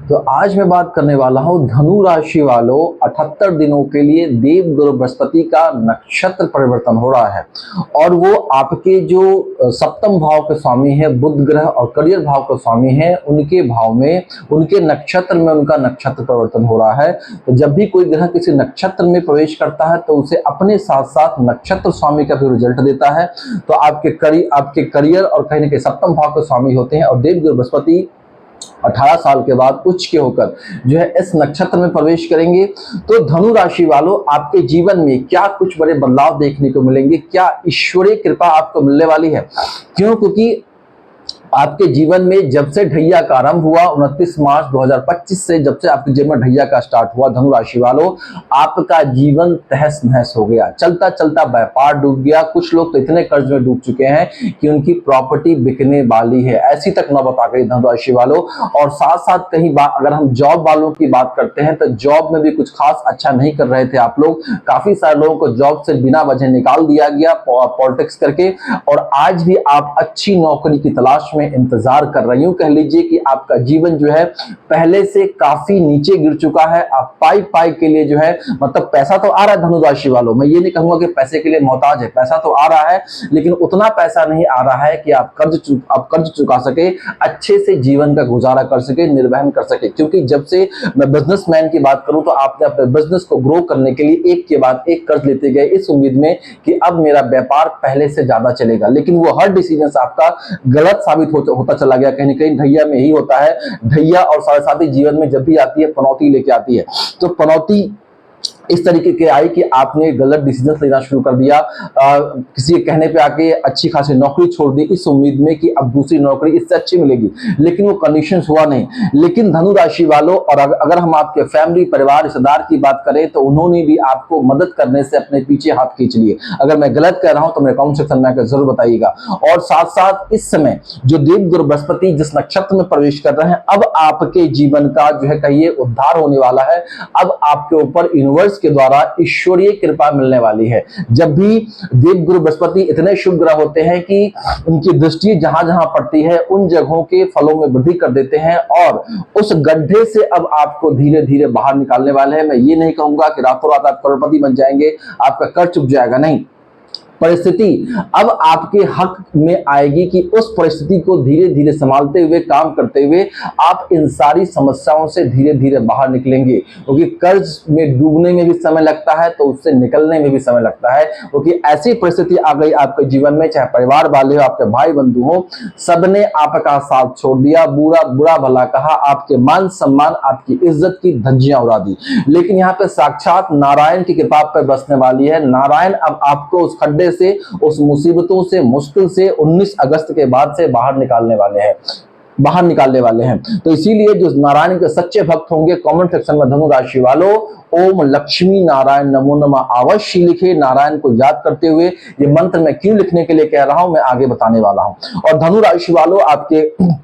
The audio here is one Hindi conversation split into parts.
तो आज मैं बात करने वाला हूं धनु राशि वालों 78 दिनों के लिए देवगुरु बृहस्पति का नक्षत्र परिवर्तन हो रहा है और वो आपके जो सप्तम भाव के स्वामी है बुध ग्रह और करियर भाव के स्वामी है उनके भाव में उनके नक्षत्र में उनका नक्षत्र परिवर्तन हो रहा है। तो जब भी कोई ग्रह किसी नक्षत्र में प्रवेश करता है तो उसे अपने साथ साथ नक्षत्र स्वामी का भी रिजल्ट देता है। तो आपके करियर और कहीं ना कहीं सप्तम भाव के स्वामी होते हैं और देवगुरु बृहस्पति 18 साल के बाद उच्च के होकर जो है इस नक्षत्र में प्रवेश करेंगे। तो धनु राशि वालों आपके जीवन में क्या कुछ बड़े बदलाव देखने को मिलेंगे, क्या ईश्वरीय कृपा आपको मिलने वाली है। क्यों? क्योंकि आपके जीवन में जब से ढैया का आरंभ हुआ 29 मार्च 2025 से जब से आपके जीवन में ढैया का स्टार्ट हुआ धनु राशि वालों आपका जीवन तहस नहस हो गया। चलता चलता व्यापार डूब गया। कुछ लोग तो इतने कर्ज में डूब चुके हैं कि उनकी प्रॉपर्टी बिकने वाली है, ऐसी तक नौबत आ गई धनु राशि वालों। और साथ साथ कहीं अगर हम जॉब वालों की बात करते हैं तो जॉब में भी कुछ खास अच्छा नहीं कर रहे थे आप लोग। काफी सारे लोगों को जॉब से बिना वजह निकाल दिया गया पॉलिटिक्स करके, और आज भी आप अच्छी नौकरी की तलाश में इंतजार कर रही हूं। कह लीजिए कि आपका जीवन जो है पहले से काफी नीचे गिर चुका है। आप पाई के लिए जो है मतलब पैसा तो आ रहा है धनु राशि वालों, मैं ये नहीं कहूंगा कि पैसे के लिए मोहताज है, पैसा तो आ रहा है लेकिन उतना पैसा नहीं आ रहा है कि आप कर्ज चुका सके, अच्छे से जीवन का गुजारा कर सके, निर्वहन कर सके। क्योंकि जब से मैं बिजनेसमैन की बात करूं तो आपने अपने बिजनेस को ग्रो करने के लिए एक के बाद एक कर्ज लेते गए इस उम्मीद में कि अब मेरा व्यापार पहले से ज्यादा चलेगा, लेकिन वो हर डिसीजन आपका गलत साबित होता चला गया। कहीं ना कहीं ढैया में ही होता है, ढैया और साढ़े साथी जीवन में जब भी आती है पनौती लेके आती है। तो पनौती इस तरीके के आई कि आपने गलत डिसीजन लेना शुरू कर दिया, किसी के कहने पे आके अच्छी खासी नौकरी छोड़ दी इस उम्मीद में कि अब दूसरी नौकरी इससे अच्छी मिलेगी, लेकिन वो कंडीशंस हुआ नहीं। लेकिन धनु राशि वालों और अगर हम आपके फैमिली परिवार रिश्तेदार की बात करें तो उन्होंने भी आपको मदद करने से अपने पीछे हाथ खींच लिए। अगर मैं गलत कह रहा हूं तो मेरे कमेंट सेक्शन में आकर जरूर बताइएगा। और साथ साथ इस समय जो देवगुरु बृहस्पति जिस नक्षत्र में प्रवेश कर रहे हैं अब आपके जीवन का जो है कहिए उद्धार होने वाला है। अब आपके ऊपर यूनिवर्स के द्वारा ईश्वरीय कृपा मिलने वाली है। जब भी देवगुरु बृहस्पति इतने शुभ ग्रह होते हैं कि उनकी दृष्टि जहां जहां पड़ती है उन जगहों के फलों में वृद्धि कर देते हैं और उस गड्ढे से अब आपको धीरे धीरे बाहर निकालने वाले हैं। मैं ये नहीं कहूंगा कि रातों रात आप करोड़पति बन जाएंगे, आपका कर्ज चुक जाएगा, नहीं। परिस्थिति अब आपके हक में आएगी कि उस परिस्थिति को धीरे धीरे संभालते हुए काम करते हुए आप इन सारी समस्याओं से धीरे धीरे बाहर निकलेंगे। क्योंकि कर्ज में डूबने में भी समय लगता है तो उससे निकलने में भी समय लगता है, क्योंकि ऐसी परिस्थिति आ गई आपके जीवन में, चाहे परिवार वाले हो, आपके भाई बंधु हो, सबने आपका साथ छोड़ दिया, बुरा भला कहा, आपके मान सम्मान आपकी इज्जत की धज्जियां उड़ा दी। लेकिन यहाँ पे साक्षात नारायण की कृपा पर बसने वाली है। नारायण अब आपको उस खड्डे से, उस मुसीबतों से, मुश्किल से 19 अगस्त के बाद से बाहर निकालने वाले हैं। तो इसीलिए जो नारायण के सच्चे भक्त होंगे कमेंट सेक्शन में धनु राशि वालों ओम लक्ष्मी नारायण नमो नमः अवश्य लिखे। नारायण को याद करते हुए ये मंत्र मैं क्यों लिखने के लिए कह रहा हूं मैं आगे बताने वाला हूं। और धनु राशि वालों आपके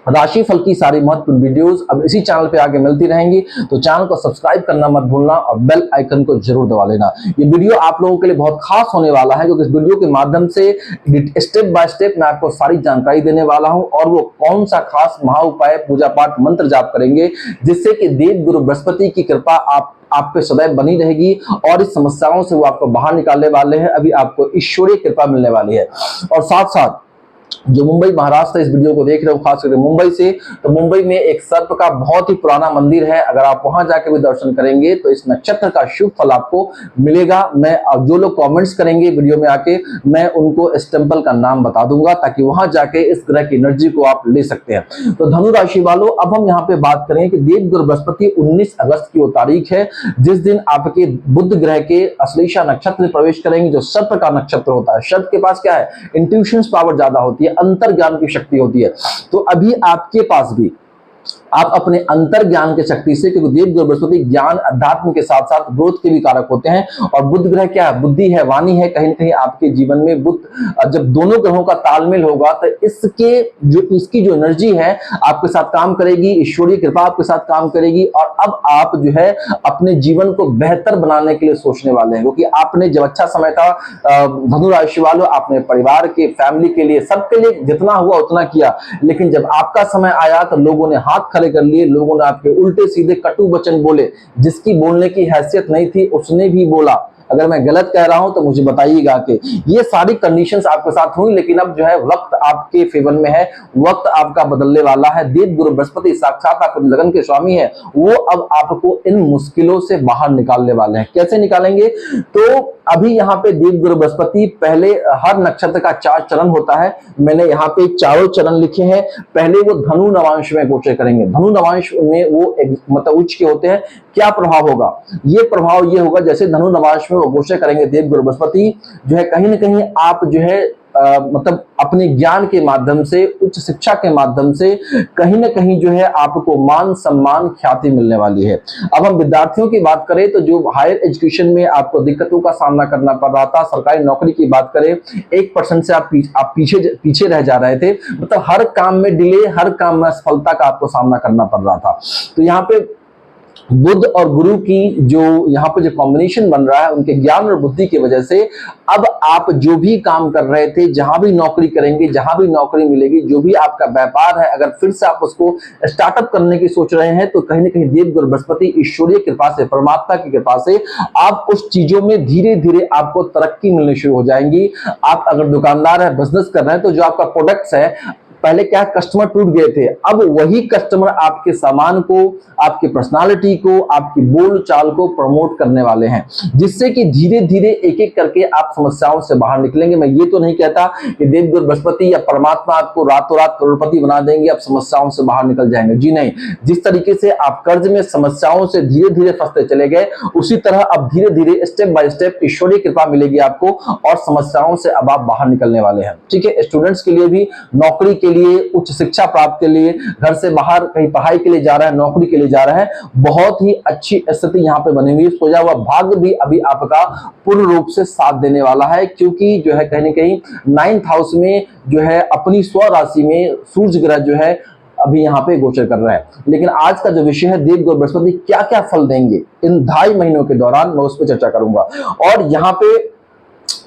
राशिफल की सारी महत्वपूर्ण वीडियोस अब इसी चैनल पे आगे मिलती रहेंगी, तो चैनल को सब्सक्राइब करना मत भूलना और बेल आइकन को जरूर दबा लेना। ये वीडियो आप लोगों के लिए बहुत खास होने वाला है क्योंकि इस वीडियो के माध्यम से स्टेप बाय स्टेप मैं आपको सारी जानकारी देने वाला हूं और वो कौन सा खास महा उपाय पूजा पाठ मंत्र जाप करेंगे जिससे कि देवगुरु बृहस्पति की कृपा आप पे सदैव बनी रहेगी और इस समस्याओं से वो आपको बाहर निकालने वाले हैं। अभी आपको ईश्वरीय कृपा मिलने वाली है। और साथ साथ जो मुंबई महाराष्ट्र इस वीडियो को देख रहे हो खास करके मुंबई से, तो मुंबई में एक सर्प का बहुत ही पुराना मंदिर है। अगर आप वहां जाके भी दर्शन करेंगे तो इस नक्षत्र का शुभ फल आपको मिलेगा। मैं जो लोग कमेंट्स करेंगे वीडियो में आके मैं उनको इस टेंपल का नाम बता दूंगा ताकि वहां जाके इस ग्रह की एनर्जी को आप ले सकते हैं। तो धनु राशि वालों अब हम यहाँ पे बात करें कि देवगुरु बृहस्पति 19 अगस्त की वो तारीख है जिस दिन आपके बुध ग्रह के अश्लेषा नक्षत्र में प्रवेश करेंगे जो सर्प का नक्षत्र होता है। सर्प के पास क्या है, इंट्यूशंस पावर ज्यादा होती है, अंतर ज्ञान की शक्ति होती है। तो अभी आपके पास भी आप अपने अंतर ज्ञान की शक्ति से, क्योंकि देवगुरु बृहस्पति ज्ञान अध्यात्म के साथ साथ ग्रोथ के भी कारक होते हैं और बुध ग्रह क्या है, बुद्धि है, वाणी है। कहीं ना कहीं आपके जीवन में बुध जब दोनों ग्रहों का तालमेल होगा तो इसकी जो एनर्जी है आपके साथ काम करेगी, ईश्वरीय कृपा आपके साथ काम करेगी और अब आप जो है अपने जीवन को बेहतर बनाने के लिए सोचने वाले हैं। क्योंकि आपने जब अच्छा समय था धनु राशि वालों, आपने परिवार के, फैमिली के लिए, सबके लिए जितना हुआ उतना किया, लेकिन जब आपका समय आया तो लोगों ने हाथ हाथ खड़े कर लिए, लोगों ने आपके उल्टे सीधे कटु वचन बोले, जिसकी बोलने की हैसियत नहीं थी उसने भी बोला। अगर मैं गलत कह रहा हूं तो मुझे बताइएगा कि ये सारी कंडीशंस आपके साथ हुई, लेकिन अब जो है वक्त आपके फेवर में है, वक्त आपका बदलने वाला है। देवगुरु बृहस्पति साक्षात आपके लगन के स्वामी है, वो अब आपको इन मुश्किलों से बाहर निकालने वाले हैं। कैसे निकालेंगे? तो अभी यहाँ पे देवगुरु बृहस्पति पहले हर नक्षत्र का 4 चरण होता है, मैंने यहाँ पे चारों चरण लिखे हैं। पहले वो धनु नवांश में गोचर करेंगे, धनु नवांश में वो मतलब उच्च के होते हैं। क्या प्रभाव होगा? ये प्रभाव ये होगा, जैसे धनु नवांश में वो गोचर करेंगे देवगुरु बृहस्पति, जो है कहीं ना कहीं आप जो है मतलब अपने ज्ञान के माध्यम से, उच्च शिक्षा के माध्यम से कहीं ना कहीं जो है आपको मान सम्मान ख्याति मिलने वाली है। अब हम विद्यार्थियों की बात करें तो जो हायर एजुकेशन में आपको दिक्कतों का सामना करना पड़ रहा था, सरकारी नौकरी की बात करें 1% से आप पीछे रह जा रहे थे, मतलब हर काम में डिले, हर काम में असफलता का आपको सामना करना पड़ रहा था। तो यहाँ पे बुध और गुरु की जो यहाँ पे जो कॉम्बिनेशन बन रहा है, उनके ज्ञान और बुद्धि की वजह से अब आप जो भी काम कर रहे थे, जहां भी नौकरी करेंगे, जहां भी नौकरी मिलेगी, जो भी आपका व्यापार है, अगर फिर से आप उसको स्टार्टअप करने की सोच रहे हैं, तो कहीं ना कहीं देवगुरु बृहस्पति ईश्वरीय कृपा से, परमात्मा की कृपा से आप उस चीजों में धीरे धीरे आपको तरक्की मिलनी शुरू हो जाएंगी। आप अगर दुकानदार है, बिजनेस कर रहे हैं, तो जो आपका प्रोडक्ट्स है, पहले क्या कस्टमर टूट गए थे, अब वही कस्टमर आपके सामान को, आपकी पर्सनालिटी को, आपकी बोल चाल को प्रमोट करने वाले हैं, जिससे कि धीरे धीरे एक एक करके आप समस्याओं से बाहर निकलेंगे। मैं ये तो नहीं कहता कि देवगुरु बृहस्पति या परमात्मा आपको रातों रात करोड़पति बना देंगे, आप समस्याओं से बाहर निकल जाएंगे, जी नहीं। जिस तरीके से आप कर्ज में समस्याओं से धीरे धीरे फंसते चले गए, उसी तरह अब धीरे धीरे स्टेप बाय स्टेप ईश्वरीय कृपा मिलेगी आपको और समस्याओं से अब आप बाहर निकलने वाले हैं। ठीक है, स्टूडेंट्स के लिए भी, नौकरी के लिए, उच्च शिक्षा प्राप्त के लिए, घर से बाहर कहीं पढ़ाई के लिए जा रहा है, नौकरी के लिए जा रहा है, बहुत ही अच्छी स्थिति यहाँ पे बनी हुई। सोचा हुआ भाग्य भी अभी आपका पूर्ण रूप से साथ देने वाला है, क्योंकि जो है कहीं ना कहीं 9th हाउस में जो है अपनी स्व राशि में सूर्य ग्रह जो है अभी यहाँ पे गोचर कर रहा है। लेकिन आज का जो विषय है, देवगुरु बृहस्पति क्या क्या फल देंगे इन 2.5 महीनों के दौरान, मैं उस पर चर्चा करूंगा। और यहाँ पे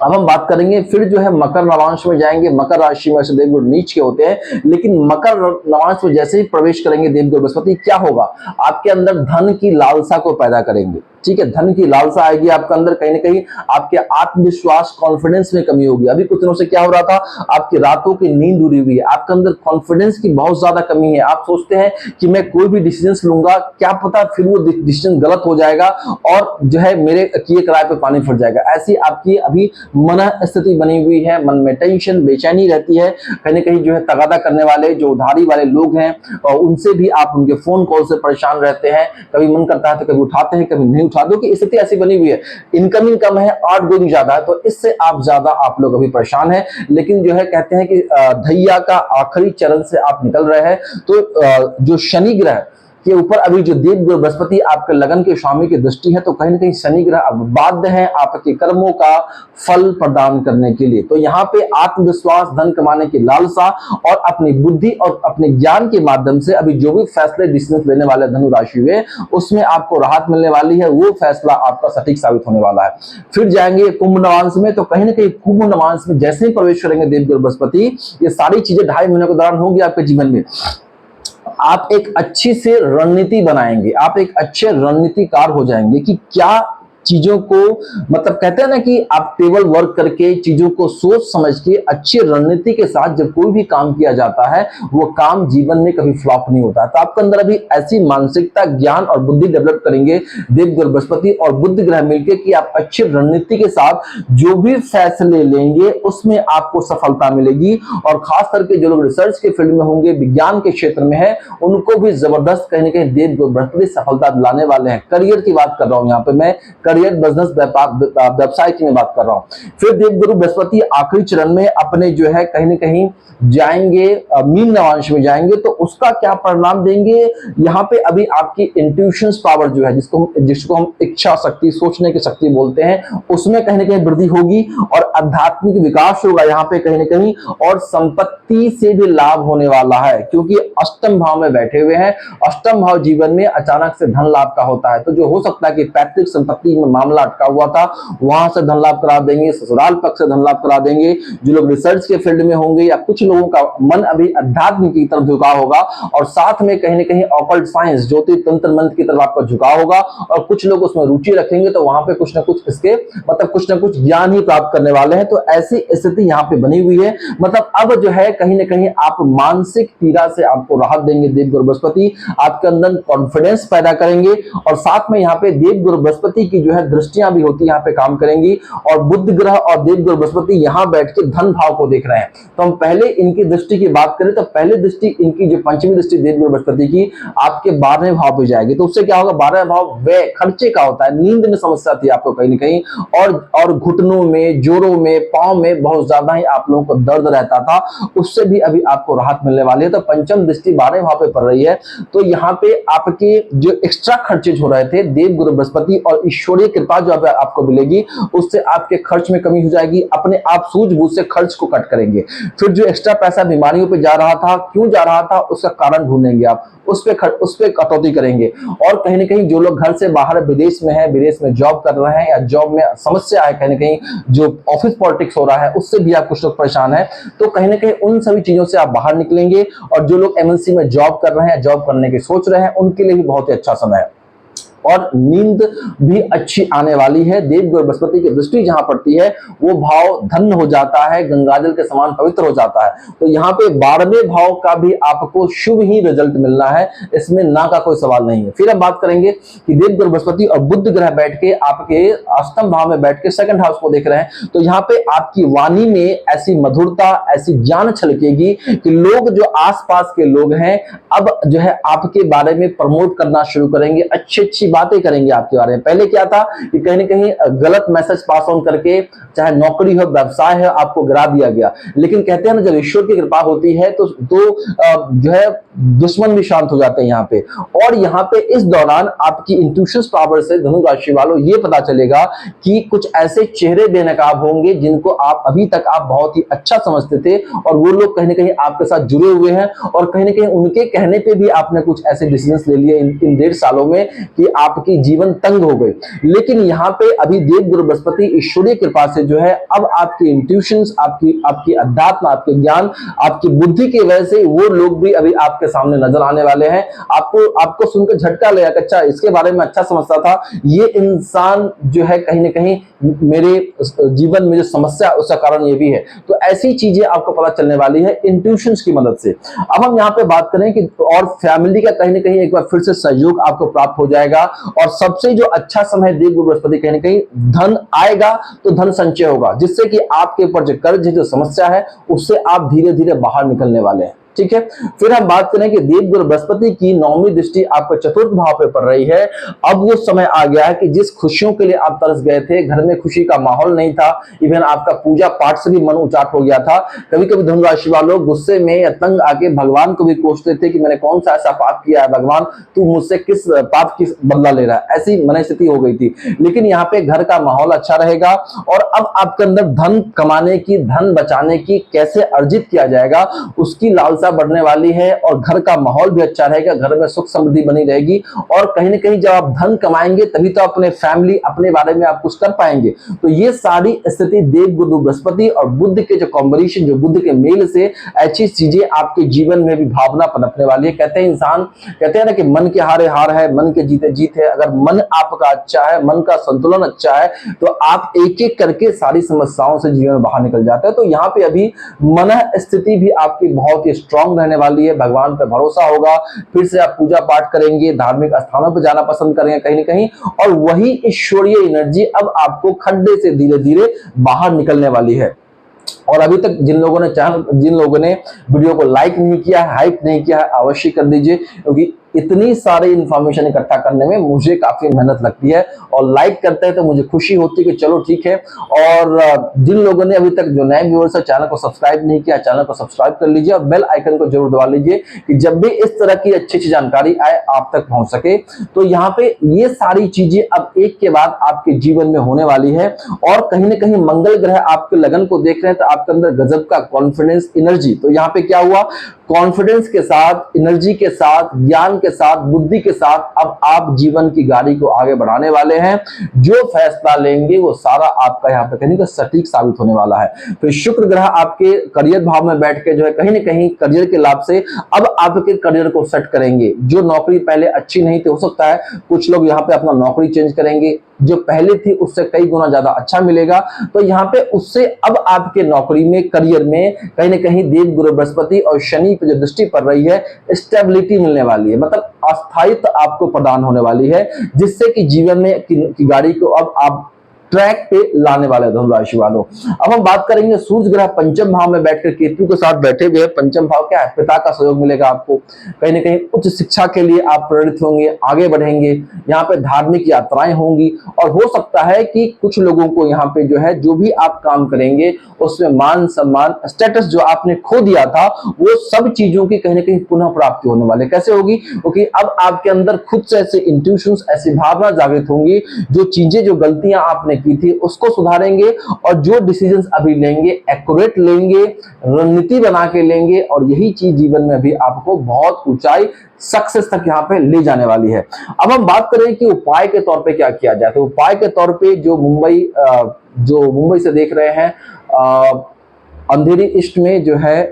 अब हम बात करेंगे, फिर जो है मकर नवांश में जाएंगे। मकर राशि में से देवगुरु नीच के होते हैं, लेकिन मकर नवांश में जैसे ही प्रवेश करेंगे देवगुरु बृहस्पति, क्या होगा? आपके अंदर धन की लालसा को पैदा करेंगे। ठीक है, धन की लालसा आएगी आपके अंदर, कहीं ना कहीं आपके आत्मविश्वास, कॉन्फिडेंस में कमी होगी। अभी कुछ दिनों से क्या हो रहा था, आपकी रातों की नींद उड़ी हुई है, आपके अंदर कॉन्फिडेंस की बहुत ज्यादा कमी है। आप सोचते हैं कि मैं कोई भी डिसीजन लूंगा, क्या पता फिर वो डिसीजन गलत हो जाएगा और जो है मेरे किए कराए पे पानी फिर जाएगा। ऐसी आपकी अभी मन स्थिति बनी हुई है, मन में टेंशन, बेचैनी रहती है। कहीं ना कहीं जो है तगादा करने वाले, जो उधारी वाले लोग हैं, और उनसे भी आप उनके फोन कॉल से परेशान रहते हैं। कभी मन करता है तो कभी उठाते हैं, कभी नहीं उठा दो, कि स्थिति ऐसी बनी हुई है। इनकमिंग कम है, आउटगोइंग ज्यादा है, तो इससे आप ज्यादा आप लोग अभी परेशान हैं। लेकिन जो है कहते हैं कि धैया का आखिरी चरण से आप निकल रहे हैं, तो जो शनि ग्रह के ऊपर अभी जो देवगुरु बृहस्पति आपके लगन के स्वामी की दृष्टि है, तो कहीं ना कहीं शनि ग्रह अब बाध्य है आपके कर्मों का फल प्रदान करने के लिए। तो यहाँ पे आत्मविश्वास, धन कमाने की लालसा और अपनी बुद्धि और अपने ज्ञान के माध्यम से अभी जो भी फैसले डिसीजन लेने वाले धनु राशि हुए, उसमें आपको राहत मिलने वाली है। वो फैसला आपका सटीक साबित होने वाला है। फिर जाएंगे कुंभ नवांश में, तो कहीं ना कहीं कुंभ नवांश में जैसे ही प्रवेश करेंगे देवगुरु बृहस्पति, ये सारी चीजें 2.5 महीनों के दौरान होंगी आपके जीवन में। आप एक अच्छी से रणनीति बनाएंगे, आप एक अच्छे रणनीतिकार हो जाएंगे कि क्या चीजों को, मतलब कहते हैं ना कि आप टेबल वर्क करके चीजों को सोच समझ के अच्छी रणनीति के साथ जब कोई भी काम किया जाता है, वो काम जीवन में कभी फ्लॉप नहीं होता। तो आपके अंदर अभी ऐसी मानसिकता, ज्ञान और बुद्धि डेवलप करेंगे देवगुरु बृहस्पति और बुध ग्रह मिलकर, कि आप अच्छी रणनीति के साथ जो भी फैसले लेंगे उसमें आपको सफलता मिलेगी। और खास करके जो लोग रिसर्च के फील्ड में होंगे, विज्ञान के क्षेत्र में है, उनको भी जबरदस्त कहीं ना कहीं देवगुरु बृहस्पति सफलता दिलाने वाले हैं। करियर की बात कर रहा हूं यहाँ पे मैं, करियर, बिजनेस, व्यवसाय की मैं बात कर रहा हूं। फिर देवगुरु बृहस्पति आखिरी चरण में अपने जो है कहीं ना कहीं जाएंगे मीन नवांश में जाएंगे, तो उसका क्या परिणाम देंगे? यहाँ पे अभी आपकी इंट्यूशंस पावर जो है, जिसको हम इच्छा शक्ति, सोचने की शक्ति बोलते हैं, उसमें कहीं ना कहीं वृद्धि होगी और आध्यात्मिक विकास होगा यहाँ पे कहीं ना कहीं, और संपत्ति से भी लाभ होने वाला है, क्योंकि अष्टम भाव में बैठे हुए हैं। अष्टम भाव जीवन में अचानक से धन लाभ का होता है, तो जो हो सकता है कि पैतृक संपत्ति में मामला अटका हुआ था वहां से धन लाभ करा देंगे, ससुराल पक्ष से धन लाभ करा देंगे। जो लोग रिसर्च के फील्ड में होंगे या कुछ लोगों का मन अभी अध्यात्म की तरफ झुकाव होगा और साथ में कहीं ना कहीं ऑकल्ट साइंस ज्योतिष तंत्र मंत्र की तरफ आपका झुकाव होगा और कुछ लोग उसमें रुचि रखेंगे तो वहां पे कुछ ना कुछ इसके मतलब कुछ ना कुछ ज्ञान ही प्राप्त करने वाले हैं। तो ऐसी स्थिति यहाँ पे बनी हुई है। मतलब अब जो है कहीं ना कहीं आप मानसिक पीड़ा से आपको राहत देंगे देवगुरु बृहस्पति, आपके अंदर कॉन्फिडेंस पैदा करेंगे और साथ में यहाँ पे देवगुरु बृहस्पति की जो है दृष्टियां भी होती है यहाँ पे काम करेंगी और बुध ग्रह और देवगुरु बृहस्पति यहाँ बैठ के धन भाव को देख रहे हैं। तो हम पहले इनकी दृष्टि की बात करें तो पहले दृष्टि इनकी जो पंचमी दृष्टि देवगुरु बृहस्पति की आपके 12वें भाव पे जाएगी। तो उससे क्या होगा, 12वां भाव व्यय खर्चे का होता है। नींद में समस्या थी आपको कहीं ना कहीं और घुटनों में, जोड़ों में, पांव में बहुत ज्यादा ही आप लोगों को दर्द रहता था, उससे भी अभी आपको राहत मिलने वाली है। तो पंचम दृष्टि 12वें भाव पे पड़ रही है। तो यहाँ पे आपके जो एक्स्ट्रा खर्चे हो रहे थे देवगुरु बृहस्पति और ईश्वरीय कृपा जो आपको मिलेगी उससे आपके खर्च में कमी हो जाएगी। अपने आप सूझबूझ से खर्च को कट करेंगे। फिर जो एक्स्ट्रा पैसा बीमारियों पे जा रहा था, क्यों जा रहा था, उसका कारण ढूंढेंगे आप, उस पे कटौती करेंगे। और कहीं ना कहीं जो लोग घर से बाहर विदेश में है, विदेश में जॉब कर रहे हैं या जॉब में समस्या है, कहीं ना कहीं जो ऑफिस पॉलिटिक्स हो रहा है उससे भी आप कुछ लोग परेशान है, तो कहीं ना कहीं उन सभी चीजों से आप बाहर निकलेंगे। और जो लोग एमएनसी में जॉब कर रहे हैं, जॉब करने की सोच रहे हैं, उनके लिए भी बहुत ही अच्छा समय है और नींद भी अच्छी आने वाली है। देवगुरु बृहस्पति की दृष्टि जहां पड़ती है वो भाव धन्य हो जाता है, गंगाजल के समान पवित्र हो जाता है। तो यहाँ पे 12वें भाव का भी आपको शुभ ही रिजल्ट मिलना है, इसमें ना का कोई सवाल नहीं है। फिर हम बात करेंगे कि देवगुरु बृहस्पति और बुध ग्रह बैठ के आपके अष्टम भाव में बैठ के सेकंड हाउस को देख रहे हैं। तो यहाँ पे आपकी वाणी में ऐसी मधुरता, ऐसी ज्ञान छलकेगी कि लोग जो आसपास के लोग हैं अब जो है आपके बारे में प्रमोट करना शुरू करेंगे, अच्छी अच्छी बातें करेंगे आपके बारे में। पहले क्या था कि कहीं ना कहीं गलत मैसेज पास ऑन करके, चाहे नौकरी हो, व्यवसाय है, आपको गिरा दिया गया। लेकिन कहते हैं ना जब ईश्वर की कृपा होती है तो जो है दुश्मन भी शांत हो जाते हैं यहाँ पे। और यहाँ पे इस दौरान आपकी इंट्यूशन पावर से धनु राशि वालों ये पता चलेगा कि कुछ ऐसे चेहरे बेनकाब होंगे जिनको आप अभी तक आप बहुत ही अच्छा समझते थे और वो लोग कहीं ना कहीं आपके साथ जुड़े हुए हैं और कहीं ना कहीं उनके कहने पे भी आपने कुछ ऐसे डिसीजंस ले लिए इन 1.5 सालों में कि आपकी जीवन तंग हो गई। लेकिन यहाँ पे अभी देवगुरु बृहस्पति ईश्वरीय कृपा से जो है अब आपकी इंट्यूशंस, आपकी अध्यात्म, आपके ज्ञान, आपकी बुद्धि की वजह से वो लोग भी अभी आपके सामने नजर आने वाले हैं। आपको सुनकर झटका लगा, अच्छा इसके बारे में अच्छा समझता था, ये इंसान जो है कहीं ना कहीं मेरे जीवन में जो समस्या उसका कारण ये भी है। तो ऐसी चीजें आपको पता चलने वाली है इंट्यूशंस की मदद से। अब हम यहाँ पे बात करें कि और फैमिली का कहीं ना कहीं एक बार फिर से सहयोग आपको प्राप्त हो जाएगा और सबसे जो अच्छा समय देवगुरु बृहस्पति कहीं ना कहीं धन आएगा तो धन संचय होगा, जिससे कि आपके ऊपर जो कर्ज जो समस्या है उससे आप धीरे धीरे बाहर निकलने वाले हैं। ठीक है, फिर हम बात करें कि देवगुरु बृहस्पति की 9वीं दृष्टि आपके चतुर्थ भाव पे पड़ रही है। अब वो समय आ गया है कि जिस खुशियों के लिए आप तरस गए थे, घर में खुशी का माहौल नहीं था, इवन आपका पूजा पाठ से भी मन उचाट हो गया था। कभी कभी धनु राशि वालों गुस्से में या तंग आके भगवान को भी कोसते थे कि मैंने कौन सा ऐसा पाप किया है भगवान, तू मुझसे किस पाप की बदला ले रहा है, ऐसी मन स्थिति हो गई थी। लेकिन यहाँ पे घर का माहौल अच्छा रहेगा और अब आपके अंदर धन कमाने की, धन बचाने की, कैसे अर्जित किया जाएगा उसकी लालसा बढ़ने वाली है और घर का माहौल भी अच्छा रहेगा, घर में सुख समृद्धि बनी रहेगी। और कहीं ना कहीं जब आप धन कमाएंगे तभी तो अपने फैमिली, अपने बारे में आप कुछ कर पाएंगे। तो ये सारी स्थिति देवगुरु बृहस्पति और बुध के जो कॉम्बिनेशन, जो बुध के मेल से ऐसी चीजें आपके जीवन में भी भावना पनपने वाली है। कहते हैं ना कि मन के हारे हार है, मन के जीते जीत है। अगर मन आपका अच्छा है, मन का संतुलन अच्छा है तो आप एक एक करके सारी समस्याओं से जीवन में बाहर निकल जाते हैं। तो यहाँ पे अभी मन स्थिति भी आपकी बहुत ही स्ट्रांग रहने वाली है, भगवान पर भरोसा होगा, फिर से आप पूजा पाठ करेंगे, धार्मिक स्थानों पर जाना पसंद करेंगे कहीं ना कहीं, और वही ईश्वरीय एनर्जी अब आपको खड्डे से धीरे धीरे बाहर निकलने वाली है। और अभी तक जिन लोगों ने वीडियो को लाइक नहीं किया है, हाइप नहीं किया है, अवश्य कर दीजिए, क्योंकि इतनी सारी इंफॉर्मेशन इकट्ठा करने में मुझे काफी मेहनत लगती है और लाइक करते हैं तो मुझे खुशी होती है कि चलो ठीक है। और जिन लोगों ने अभी तक, जो नए व्यूअर्स है, चैनल को सब्सक्राइब नहीं किया, चैनल को सब्सक्राइब कर लीजिए और बेल आइकन को जरूर दबा लीजिए कि जब भी इस तरह की अच्छी अच्छी जानकारी आए आप तक पहुंच सके। तो यहाँ पे ये सारी चीजें अब एक के बाद आपके जीवन में होने वाली है। और कहीं ना कहीं मंगल ग्रह आपके लगन को देख रहे हैं तो आपके अंदर गजब का कॉन्फिडेंस, एनर्जी। तो यहाँ पे क्या हुआ, कॉन्फिडेंस के साथ, एनर्जी के साथ, ज्ञान के साथ, बुद्धि के साथ अब आप जीवन की गाड़ी को आगे बढ़ाने वाले हैं। जो फैसला लेंगे वो सारा आपका यहाँ पे कहीं ना सटीक साबित होने वाला है। फिर शुक्र ग्रह आपके करियर भाव में बैठ के जो है कहीं ना कहीं करियर के लाभ से अब आपके करियर को सेट करेंगे। जो नौकरी पहले अच्छी नहीं थी, हो सकता है कुछ लोग यहाँ पे अपना नौकरी चेंज करेंगे, जो पहले थी उससे कई गुना ज्यादा अच्छा मिलेगा। तो यहाँ पे उससे अब आपके नौकरी में, करियर में कहीं ना कहीं देव गुरु बृहस्पति और शनि की जो दृष्टि पड़ रही है, स्टेबिलिटी मिलने वाली है, मतलब अस्थायित्व आपको प्रदान होने वाली है, जिससे कि जीवन में की गाड़ी को अब आप ट्रैक पे लाने वाले धनु राशि वालों। अब हम बात करेंगे सूर्य ग्रह पंचम भाव में बैठकर केतु के साथ बैठे हुए। पंचम भाव क्या है? पिता का सहयोग मिलेगा आपको, कहीं ना कहीं उच्च शिक्षा के लिए आप प्रेरित होंगे, आगे बढ़ेंगे, यहाँ पे धार्मिक यात्राएं होंगी और हो सकता है कि कुछ लोगों को यहाँ पे जो है जो भी आप काम करेंगे उसमें मान सम्मान, स्टेटस जो आपने खो दिया था, वो सब चीजों की कहीं ना कहीं पुनः प्राप्ति होने वाले। कैसे होगी? क्योंकि अब आपके अंदर खुद से ऐसे इंट्यूशंस, ऐसी भावना जागृत होंगी, जो चीजें, जो गलतियां आपने की थी उसको सुधारेंगे और जो डिसीजंस अभी लेंगे एक्यूरेट लेंगे, रणनीति बना के लेंगे और यही चीज जीवन में अभी आपको बहुत ऊंचाई, सक्सेस तक यहाँ पे ले जाने वाली है। अब हम बात करें कि उपाय के तौर पे क्या किया जाए, तो उपाय के तौर पे जो मुंबई से देख रहे हैं, अंधेरी ईस्ट में जो है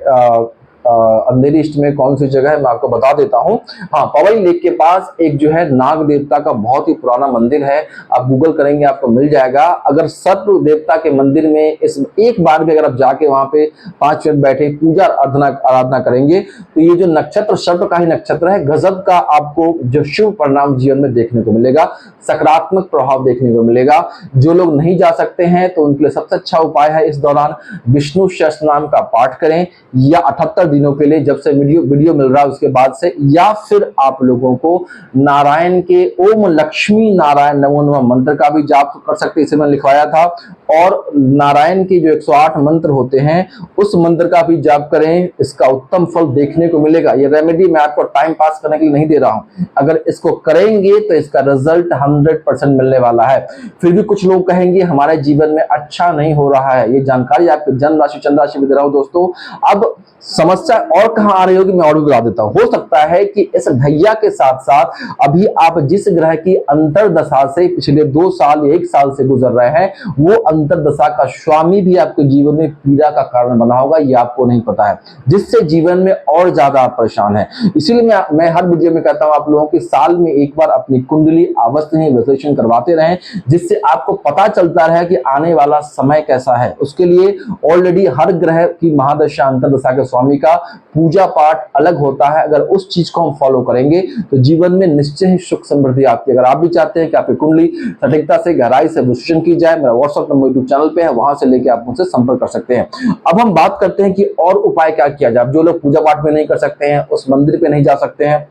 अंधेरी ईस्ट में कौन सी जगह है मैं आपको बता देता हूं। हाँ, पवई लेक के पास एक जो है नाग देवता का बहुत ही पुराना मंदिर है, आप गूगल करेंगे आपको मिल जाएगा। अगर सर्प देवता के मंदिर में इस एक बार भी अगर आप जाके वहां पे 5 मिनट बैठे पूजा आराधना करेंगे तो ये जो नक्षत्र सर्प का ही नक्षत्र है, गजब का आपको जो शुभ परिणाम जीवन में देखने को मिलेगा, सकारात्मक प्रभाव देखने को मिलेगा। जो लोग नहीं जा सकते हैं तो उनके लिए सबसे अच्छा उपाय है इस दौरान विष्णु सहस्त्रनाम का पाठ करें, या 78 दिनों के लिए जब से वीडियो मिल रहा है उसके बाद से, या फिर आप लोगों को नारायण के ओम लक्ष्मी नारायण नमो नमः मंत्र का भी जाप कर सकते हैं, इसे मैंने लिखवाया था। और नारायण के जो 108 मंत्र होते हैं उस मंत्र का भी जाप करें, इसका उत्तम फल देखने को मिलेगा। ये रेमेडी मैं आपको टाइम पास करने के लिए नहीं दे रहा हूं, अगर इसको करेंगे तो इसका रिजल्ट 100% मिलने वाला है। फिर भी कुछ लोग कहेंगे हमारे जीवन में अच्छा नहीं हो रहा है, ये जानकारी आपके जन्म राशि चंद्र राशि में दे रहा हूं दोस्तों। अब समस्या और कहां आ रही होगी मैं और भी बता देता हूं। हो सकता है कि इस भैया के साथ साथ अभी आप जिस ग्रह की अंतरदशा से पिछले 2 साल 1 साल से गुजर रहे हैं, वो अंतरदशा का स्वामी भी आपके जीवन में पीड़ा का कारण बना होगा, ये आपको नहीं पता है, जिससे जीवन में और ज्यादा आप परेशान है। इसीलिए मैं हर वीडियो में कहता हूं आप लोगों की साल में एक बार अपनी कुंडली अवश्य ही विश्लेषण करवाते रहें, जिससे आपको पता चलता रहे कि आने वाला समय कैसा है। उसके लिए ऑलरेडी हर ग्रह की महादशा अंतरदशा के स्वामी का पूजा पाठ अलग होता है, अगर उस चीज को हम फॉलो करेंगे तो जीवन में निश्चय ही सुख समृद्धि आती है। अगर आप भी चाहते हैं कि आपकी कुंडली सटीकता से गहराई से विश्लेषण की जाए, मेरा व्हाट्सएप नंबर यूट्यूब चैनल पे है, वहां से लेके आप मुझसे संपर्क कर सकते हैं। अब हम बात करते हैं कि और उपाय क्या किया जाए। जो लोग पूजा पाठ में नहीं कर सकते हैं, उस मंदिर पे नहीं जा सकते हैं,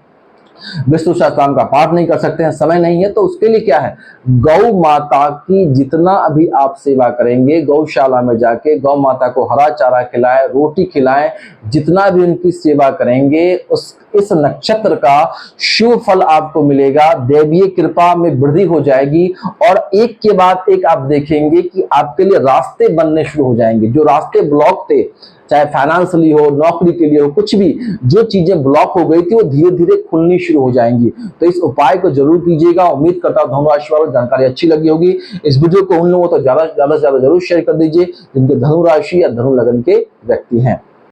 विष्णु सहस्त्रनाम का पाठ नहीं कर सकते हैं, समय नहीं है, तो उसके लिए क्या है, गौ माता की जितना अभी आप सेवा करेंगे, गौशाला में जाके गौ माता को हरा चारा खिलाएं, रोटी खिलाएं, जितना भी उनकी सेवा करेंगे इस नक्षत्र का शुभ फल आपको मिलेगा, दैवीय कृपा में वृद्धि हो जाएगी और एक के बाद एक आप देखेंगे कि आपके लिए रास्ते बनने शुरू हो जाएंगे। जो रास्ते ब्लॉक थे, चाहे फाइनेंशियली हो, नौकरी के लिए हो, कुछ भी जो चीजें ब्लॉक हो गई थी वो धीरे धीरे खुलनी शुरू हो जाएंगी। तो इस उपाय को जरूर कीजिएगा। उम्मीद करता हूं धनु राशि वालों जानकारी अच्छी लगी होगी। इस वीडियो को उन लोगों को ज्यादा से ज्यादा जरूर शेयर कर दीजिए जिनके धनु राशि या धनु लगन के व्यक्ति हैं।